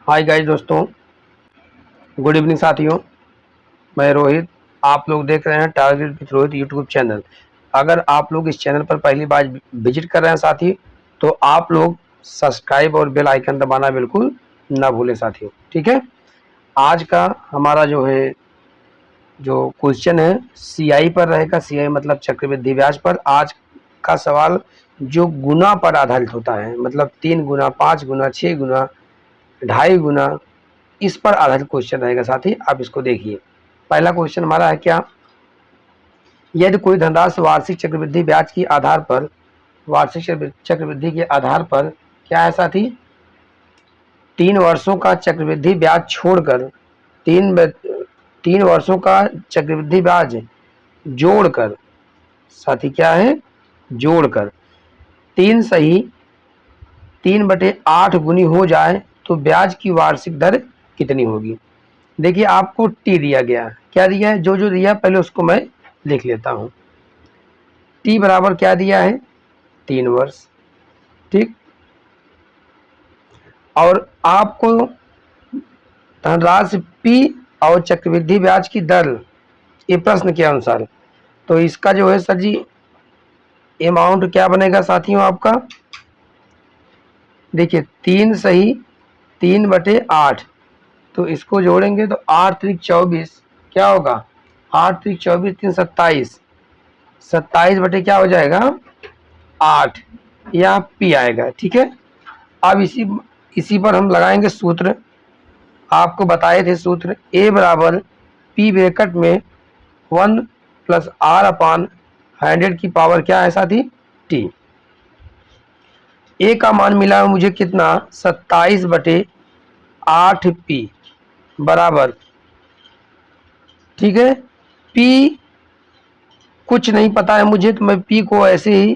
Hi guys दोस्तों, good evening साथियों। मैं रोहित। आप लोग देख रहे हैं target with Rohit YouTube channel. अगर आप लोग इस चैनल पर पहली बार विजिट कर रहे हैं साथी, तो आप लोग सब्सक्राइब और बेल आइकन दबाना बिल्कुल ना भूलें साथियों। ठीक है। आज का हमारा जो क्वेश्चन है सीआई पर रहेगा। सीआई मतलब चक्रवृद्धि ब्याज पर। आज का सवाल जो गुना पर आधारित होता है, मतलब 3 गुना, 5 गुना, 6 गुना, 2.5 गुना, इस पर आधारित क्वेश्चन रहेगा साथी। आप इसको देखिए। पहला क्वेश्चन हमारा है क्या, यदि कोई धनराशि वार्षिक चक्रवृद्धि ब्याज के आधार पर, वार्षिक चक्रवृद्धि के आधार पर क्या है साथी, 3 वर्षों का चक्रवृद्धि ब्याज छोड़कर, 3 वर्षों का चक्रवृद्धि ब्याज जोड़कर साथी, क्या है, जोड़कर 3 गुनी हो जाए तो ब्याज की वार्षिक दर कितनी होगी। देखिए आपको टी दिया गया, क्या दिया है, जो दिया पहले उसको मैं लिख लेता हूं। टी बराबर क्या दिया है, 3 वर्ष। ठीक। और आपको धनराशि पी और चक्रवृद्धि ब्याज की दर, ये प्रश्न के अनुसार, तो इसका जो है सर जी अमाउंट क्या बनेगा साथियों आपका, देखिए 3 तो इसको जोड़ेंगे तो 8×3 = 24, क्या होगा, 8×3 = 24, 3 × 27, 27 बटे क्या हो जाएगा 8, यह पी आएगा। ठीक है। अब इसी पर हम लगाएंगे सूत्र। आपको बताए थे सूत्र, ए बराबर पी ब्रैकेट में 1+r/100 की पावर क्या है साथी, टी। ए का मान मिला मुझे कितना, 27/8 पी बराबर, ठीक है, पी कुछ नहीं पता है मुझे, तो मैं पी को ऐसे ही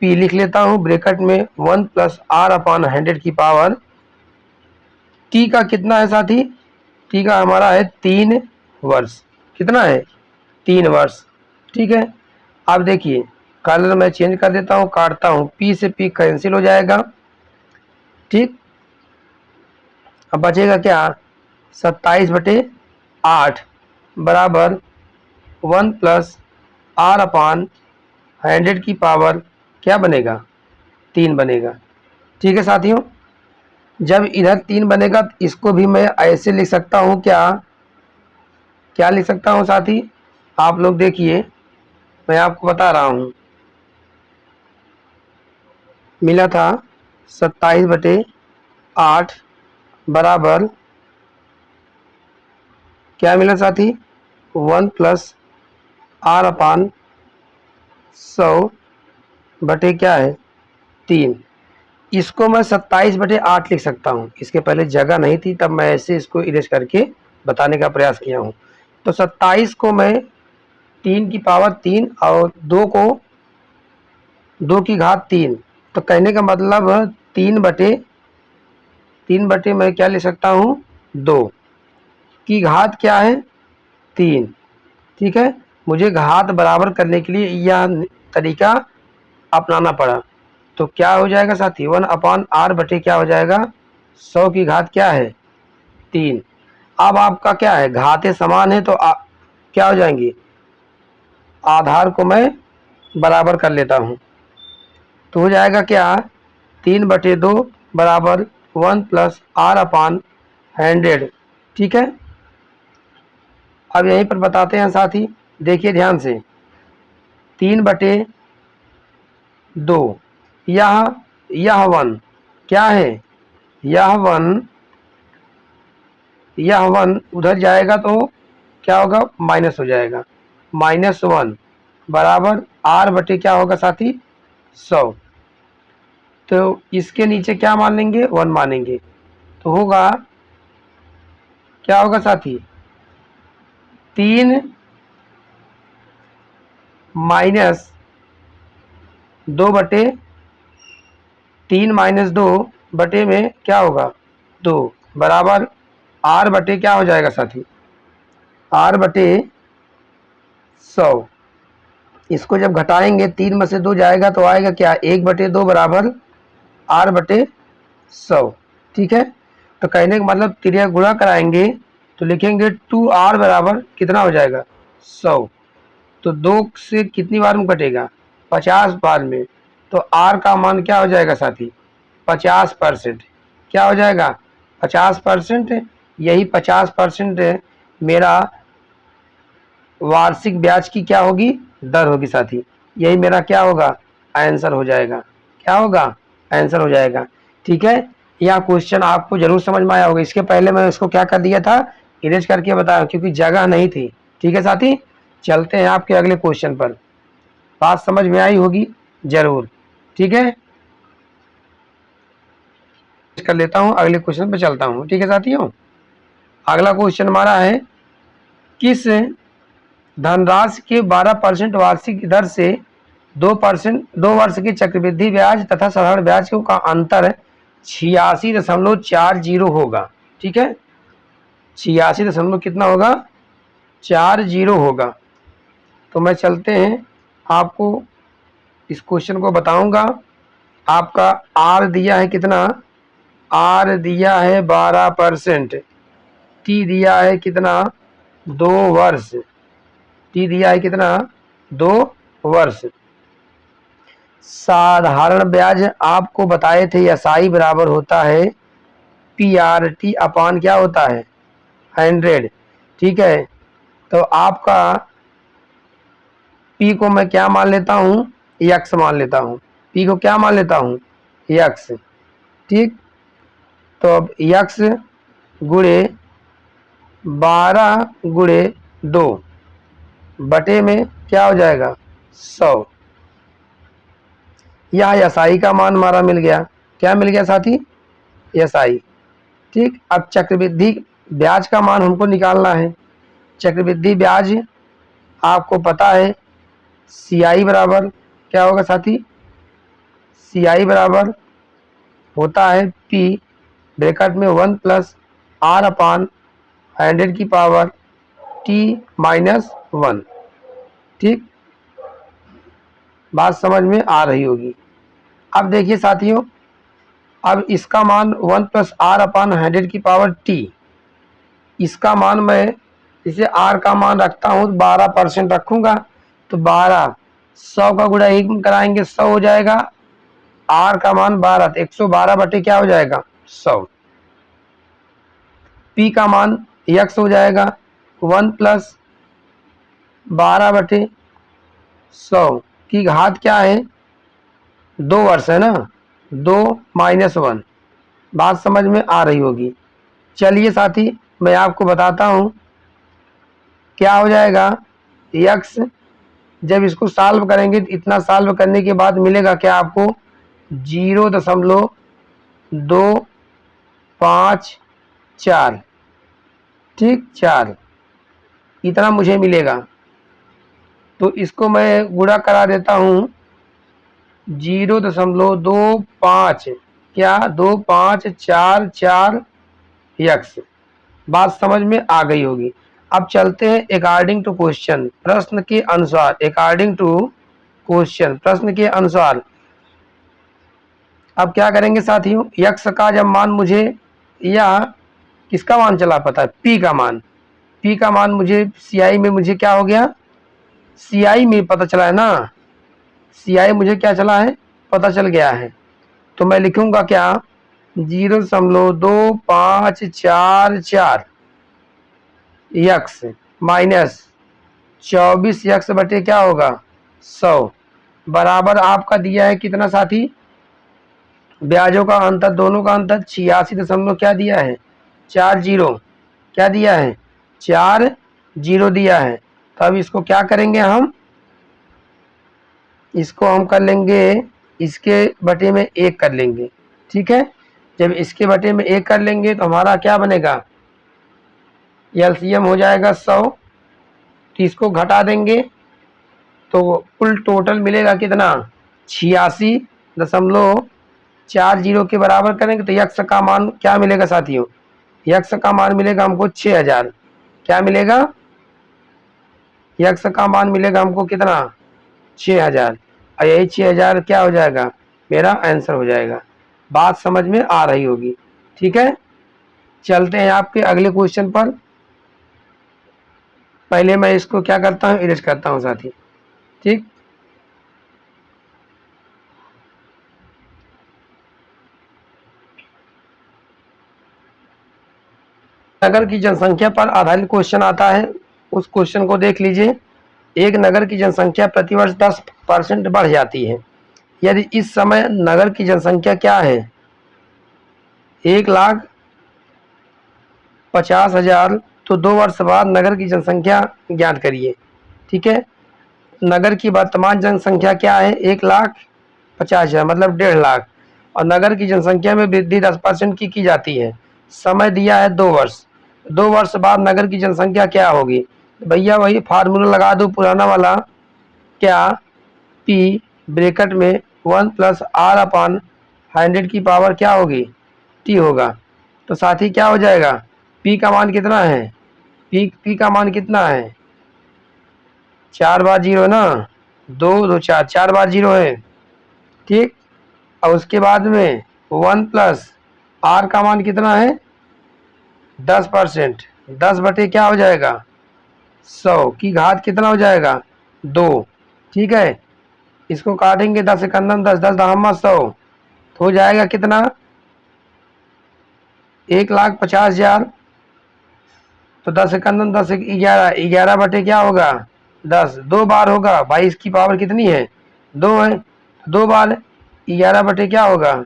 पी लिख लेता हूं ब्रैकेट में 1+r/100 की पावर। टी का कितना है साथी, टी का हमारा है 3 वर्ष। कितना है, 3 वर्ष। ठीक है। अब देखिए कलर मैं चेंज कर देता हूं, काटता हूं, पी से पी कैंसिल हो जाएगा। ठीक। अब बचेगा क्या, 27/8 बराबर 1+r/100 की पावर क्या बनेगा, 3 बनेगा। ठीक है साथियों। जब इधर 3 बनेगा तो इसको भी मैं ऐसे लिख सकता हूं, क्या क्या लिख सकता हूं साथी, आप लोग देखिए, मैं आपको बता रहा हूं। मिला था 27/8 बराबर क्या मिला साथी, 1+r/100 बटे क्या है, 3। इसको मैं 27/8 लिख सकता हूँ। इसके पहले जगह नहीं थी, तब मैं ऐसे इसको इरेज करके बताने का प्रयास किया हूँ। तो 27 को मैं 3 की पावर 3 और 2 को 2 की घात 3, तो कहने का मतलब 3/3 मैं क्या लिख सकता हूँ, 2 की घात क्या है, 3। ठीक है। मुझे घात बराबर करने के लिए यह तरीका अपनाना पड़ा। तो क्या हो जाएगा साथी, 1/r बटे क्या हो जाएगा, 100 की घात क्या है, 3। अब आपका क्या है, घातें समान है तो क्या हो जाएंगी, आधार को मैं बराबर कर लेता हूं, तो हो जाएगा क्या, 3/2 बराबर 1+r/100। ठीक है। अब यहीं पर बताते हैं साथी, देखिए ध्यान से, 3/2, यह 1 क्या है, यह 1 उधर जाएगा तो क्या होगा, माइनस हो जाएगा, -1 बराबर r बटे क्या होगा साथी, 100। तो इसके नीचे क्या मान लेंगे, 1 मानेंगे, तो होगा क्या होगा साथी, 3 - 2 बटे में क्या होगा, 2 बराबर r बटे क्या हो जाएगा साथी, r बटे 100। इसको जब घटाएंगे 3 में से 2 जाएगा तो आएगा क्या, 1/2 बराबर r बटे 100। ठीक है। तो कहने का मतलब त्रिया गुणा कराएंगे तो लिखेंगे 2r बराबर कितना हो जाएगा 100। तो 2 से कितनी बार में कटेगा 50 बार में। तो r का मान क्या हो जाएगा साथी 50%। क्या हो जाएगा 50%। यही 50% मेरा वार्षिक ब्याज की क्या होगी दर होगी साथी। यही मेरा क्या होगा आंसर हो जाएगा। क्या होगा आंसर हो जाएगा। ठीक है, यह क्वेश्चन आपको जरूर समझ में आया होगा। इसके पहले मैं इसको क्या कर दिया था इरेज करके बताया क्योंकि जगह नहीं थी। ठीक है साथी, चलते हैं आपके अगले क्वेश्चन पर। बात समझ में आई होगी जरूर। ठीक है, कर लेता हूं अगले क्वेश्चन पर चलता हूं। ठीक है साथियों, अगला क्वेश्चन हमारा है किस धनराशि के 12% वार्षिक दर से 2% 2 वर्ष की चक्रवृद्धि ब्याज तथा साधारण ब्याज का अंतर 86.40 होगा। ठीक है, 86 दशमलव कितना होगा 40 होगा। तो मैं चलते हैं आपको इस क्वेश्चन को बताऊंगा। आपका आर दिया है कितना, आर दिया है 12%, टी दिया है कितना 2 वर्ष, टी दिया है कितना 2 वर्ष। साधारण ब्याज आपको बताए थे एसआई बराबर होता है पीआरटी अपान क्या होता है 100। ठीक है, तो आपका पी को मैं क्या मान लेता हूं यक्स मान लेता हूं। पी को क्या मान लेता हूं यक्स। ठीक, तो अब यक्स गुणे 12 × 2 बटे में क्या हो जाएगा 100। यह एसआई का मान हमारा मिल गया। क्या मिल गया साथी एसआई। ठीक, अब चक्रवृद्धि ब्याज का मान हमको निकालना है। चक्रवृद्धि ब्याज आपको पता है सीआई बराबर क्या होगा साथी, सीआई बराबर होता है पी ब्रैकेट में 1 + r/100 ठीक, बात समझ में आ रही होगी। अब देखिए साथियों, अब इसका मान 1 + r/100 इसका मान मैं इसे r का मान रखता हूँ 12% रखूंगा। तो 12 100 का गुणा 1 कराएंगे 100 हो जाएगा। r का मान 12 तो 112 बटे क्या हो जाएगा 100। p का मान x हो जाएगा 1 + 12/100 की घात क्या है 2 वर्ष है ना, 2 - 1। बात समझ में आ रही होगी। चलिए साथी मैं आपको बताता हूं क्या हो जाएगा x। जब इसको सॉल्व करेंगे तो इतना सॉल्व करने के बाद मिलेगा क्या आपको 0.254। ठीक, 4 इतना मुझे मिलेगा। तो इसको मैं गुणा करा देता हूं 0.25 क्या 2544 यक्स। बात समझ में आ गई होगी। अब चलते हैं अकॉर्डिंग टू क्वेश्चन प्रश्न के अनुसार। अकॉर्डिंग टू क्वेश्चन प्रश्न के अनुसार अब क्या करेंगे साथियों, यक्स का जब मान मुझे या किसका मान चला पता है पी का मान, पी का मान मुझे सीआई में मुझे क्या हो गया सीआई में पता चला है ना, सीआई मुझे क्या चला है पता चल गया है। तो मैं लिखूंगा क्या 0.2544 यक्स माइनस 24 यक्स बटे क्या होगा 100 बराबर आपका दिया है कितना साथी ब्याजों का अंतर, दोनों का अंतर 86 क्या दिया है 40 क्या दिया है 40 दिया है। तो अब इसको क्या करेंगे हम, इसको हम कर लेंगे इसके बटे में 1 कर लेंगे। ठीक है, जब इसके बटे में 1 कर लेंगे तो हमारा क्या बनेगा एलसीएम हो जाएगा 100। तो इसको घटा देंगे तो कुल टोटल मिलेगा कितना 86.40 के बराबर करेंगे तो यक्स का मान क्या मिलेगा साथियों, यक्स का मान मिलेगा हमको 6000। क्या मिलेगा यक्स का मान मिलेगा हमको कितना 6000 और यही 6000 क्या हो जाएगा मेरा आंसर हो जाएगा। बात समझ में आ रही होगी। ठीक है, चलते हैं आपके अगले क्वेश्चन पर। पहले मैं इसको क्या करता हूँ, इरेज करता हूँ साथी। ठीक, नगर की जनसंख्या पर आधारित क्वेश्चन आता है, उस क्वेश्चन को देख लीजिए। एक नगर की जनसंख्या प्रतिवर्ष 10% बढ़ जाती है। यदि इस समय नगर की जनसंख्या क्या है, 1,50,000, तो 2 वर्ष बाद नगर की जनसंख्या ज्ञात करिए। ठीक है, नगर की वर्तमान जनसंख्या क्या है, 1,50,000 मतलब 1.5 लाख, और नगर की जनसंख्या में वृद्धि 10% की जाती है। समय दिया है 2 वर्ष। 2 वर्ष बाद नगर की जनसंख्या क्या होगी? भैया वही फार्मूला लगा दो पुराना वाला, क्या पी ब्रैकेट में 1+r/100 की पावर क्या होगी, टी होगा। तो साथी क्या हो जाएगा, पी का मान कितना है, पी का मान कितना है, 4 बार 0 ना, 2 2 4, 4 बार 0 है। ठीक, और उसके बाद में 1+r का मान कितना है, 10%, 10 बटे क्या हो जाएगा, 100 की घात कितना हो जाएगा, 2। ठीक है, इसको काटेंगे 10 एकंदम 10, 10 दहम्मा 100, तो हो जाएगा कितना, 1,50,000। तो 10 एकंदम 10 11, 11 बटे क्या होगा, 10, 2 बार होगा भाई, इसकी पावर कितनी है, 2 है, 2 बार 11 बटे क्या होगा,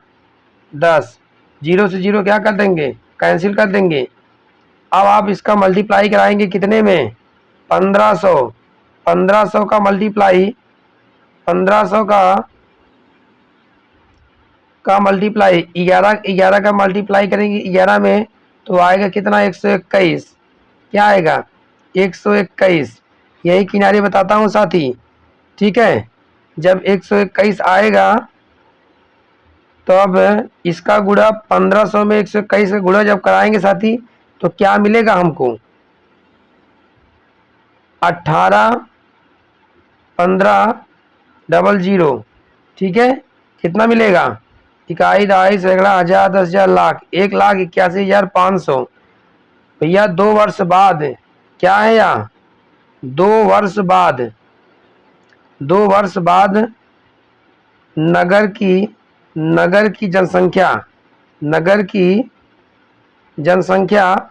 10। 0 से 0 क्या कर देंगे, कैंसिल कर देंगे। अब आप इसका मल्टीप्लाई कराएंगे कितने में, 1500। 1500 का मल्टीप्लाई, 1500 का मल्टीप्लाई 11, 11 का मल्टीप्लाई करेंगे 11 में, तो आएगा कितना, 121। क्या आएगा, 121। यही किनारे बताता हूँ साथी। ठीक है, जब 121 आएगा तो अब इसका गुणा 1500 में 121 का गुणा जब कराएंगे साथी, तो क्या मिलेगा हमको, 18,15,00। ठीक है, कितना मिलेगा, इकाई, दहाई, सैकड़ा, हजार, 10,000, लाख, 1,81,500। भैया 2 वर्ष बाद क्या है यहाँ, 2 वर्ष बाद, 2 वर्ष बाद नगर की जनसंख्या, नगर की जनसंख्या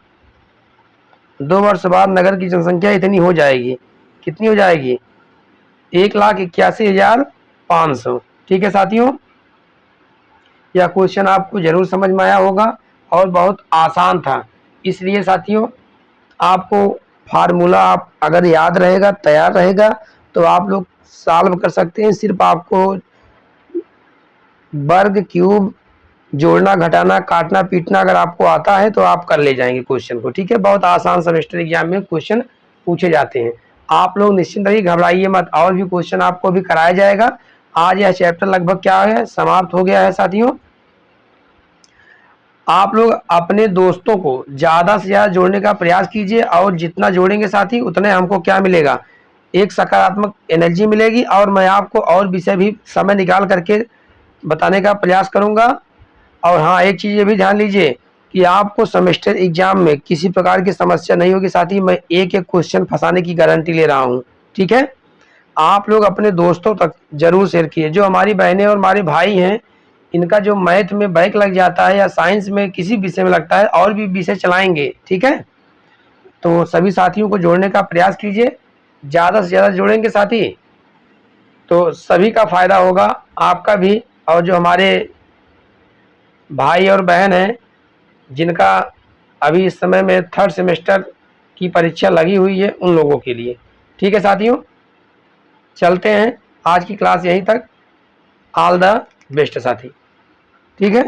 2 वर्ष बाद नगर की जनसंख्या इतनी हो जाएगी, कितनी हो जाएगी, 1,81,500। ठीक है साथियों, यह क्वेश्चन आपको जरूर समझ में आया होगा और बहुत आसान था। इसलिए साथियों आपको फार्मूला आप अगर याद रहेगा, तैयार रहेगा, तो आप लोग सॉल्व कर सकते हैं। सिर्फ आपको वर्ग, क्यूब, जोड़ना, घटाना, काटना, पीटना अगर आपको आता है तो आप कर ले जाएंगे क्वेश्चन को। ठीक है, बहुत आसान सेमेस्टर एग्जाम में क्वेश्चन पूछे जाते हैं। आप लोग निश्चिंत रहिए, घबराइए मत, और भी क्वेश्चन आपको भी कराया जाएगा। आज यह चैप्टर लगभग क्या है, समाप्त हो गया है साथियों। आप लोग अपने दोस्तों को ज़्यादा से ज़्यादा जोड़ने का प्रयास कीजिए, और जितना जोड़ेंगे साथी उतने हमको क्या मिलेगा, एक सकारात्मक एनर्जी मिलेगी, और मैं आपको और विषय भी समय निकाल करके बताने का प्रयास करूंगा। और हाँ, एक चीज़ ये भी ध्यान लीजिए कि आपको सेमेस्टर एग्जाम में किसी प्रकार की समस्या नहीं होगी साथी, मैं एक एक क्वेश्चन फंसाने की गारंटी ले रहा हूँ। ठीक है, आप लोग अपने दोस्तों तक जरूर शेयर किए। जो हमारी बहनें और हमारे भाई हैं, इनका जो मैथ में बैक लग जाता है या साइंस में किसी विषय में लगता है, और भी विषय चलाएंगे। ठीक है, तो सभी साथियों को जोड़ने का प्रयास कीजिए, ज़्यादा से ज़्यादा जोड़ेंगे साथी तो सभी का फायदा होगा, आपका भी, और जो हमारे भाई और बहन हैं जिनका अभी इस समय में 3rd सेमेस्टर की परीक्षा लगी हुई है, उन लोगों के लिए। ठीक है साथियों, चलते हैं, आज की क्लास यहीं तक। ऑल द बेस्ट साथी। ठीक है।